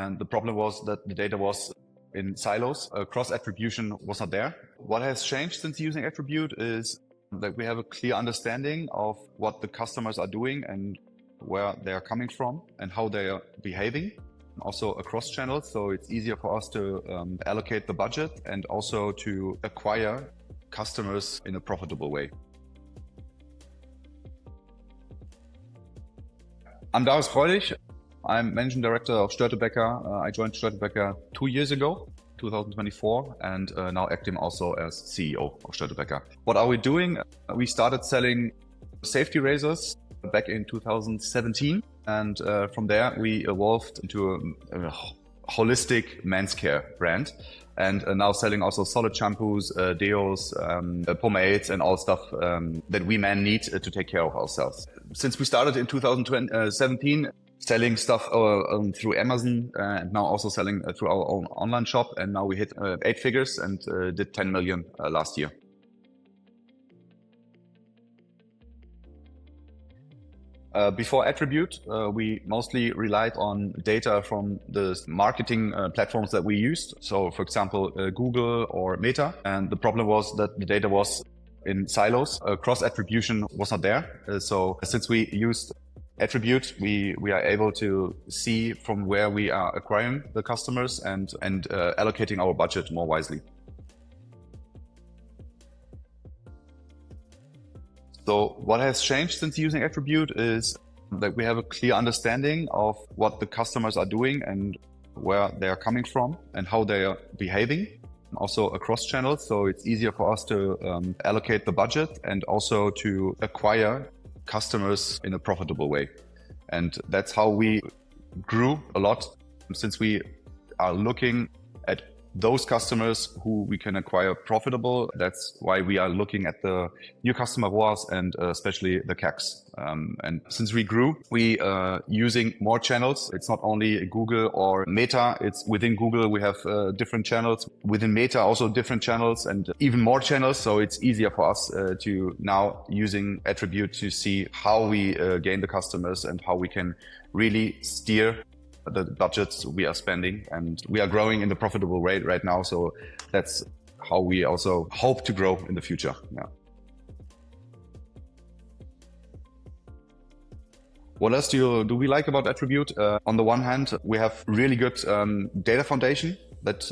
And the problem was that the data was in silos. Cross-attribution was not there. What has changed since using attribute is that we have a clear understanding of what the customers are doing and where they are coming from and how they are behaving, also across channels. So it's easier for us to allocate the budget and also to acquire customers in a profitable way. I'm Darius Greulich. I'm Managing Director of Störtebekker. I joined Störtebekker 2 years ago, 2024, and now acting also as CEO of Störtebekker. What are we doing? We started selling safety razors back in 2017, and from there we evolved into a holistic men's care brand, and now selling also solid shampoos, deos, pomades, and all stuff that we men need to take care of ourselves. Since we started in 2017, selling stuff through Amazon and now also selling through our own online shop, and now we hit 8 figures and did 10 million last year. Before attribute, we mostly relied on data from the marketing platforms that we used. So for example, Google or Meta. And the problem was that the data was in silos. Cross-attribution was not there. So since we used attribute, we are able to see from where we are acquiring the customers and allocating our budget more wisely. So what has changed since using attribute is that we have a clear understanding of what the customers are doing and where they are coming from and how they are behaving, also across channels. So it's easier for us to allocate the budget and also to acquire customers in a profitable way. And that's how we grew a lot, since we are looking at those customers who we can acquire profitable. That's why we are looking at the new customer ROAS and especially the CACs. And since we grew, we are using more channels. It's not only Google or Meta. It's within Google, we have different channels. Within Meta, also different channels and even more channels. So it's easier for us to now using attribute to see how we gain the customers and how we can really steer the budgets we are spending, and we are growing in the profitable rate right now. So that's how we also hope to grow in the future. Yeah. What else do we like about attribute? On the one hand, we have really good data foundation that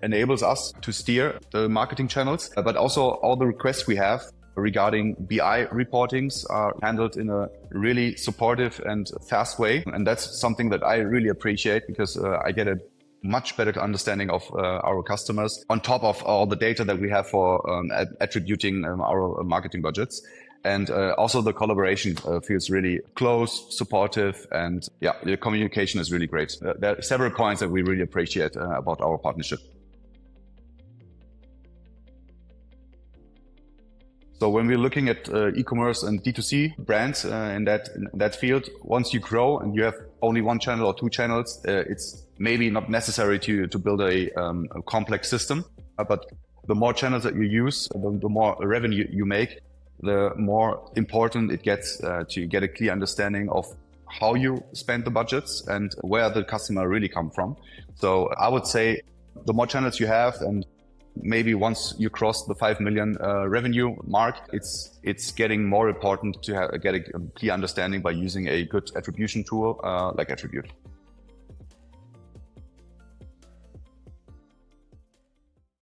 enables us to steer the marketing channels, but also all the requests we have regarding BI reportings are handled in a really supportive and fast way. And that's something that I really appreciate, because I get a much better understanding of our customers on top of all the data that we have for attributing our marketing budgets. And also the collaboration feels really close, supportive, and yeah, the communication is really great. There are several points that we really appreciate about our partnership. So when we're looking at e-commerce and D2C brands in that field, once you grow and you have only one channel or two channels, it's maybe not necessary to build a complex system. But the more channels that you use, the more revenue you make, the more important it gets to get a clear understanding of how you spend the budgets and where the customer really come from. So I would say the more channels you have, and maybe once you cross the 5 million revenue mark, it's getting more important to get a clear understanding by using a good attribution tool like attribute.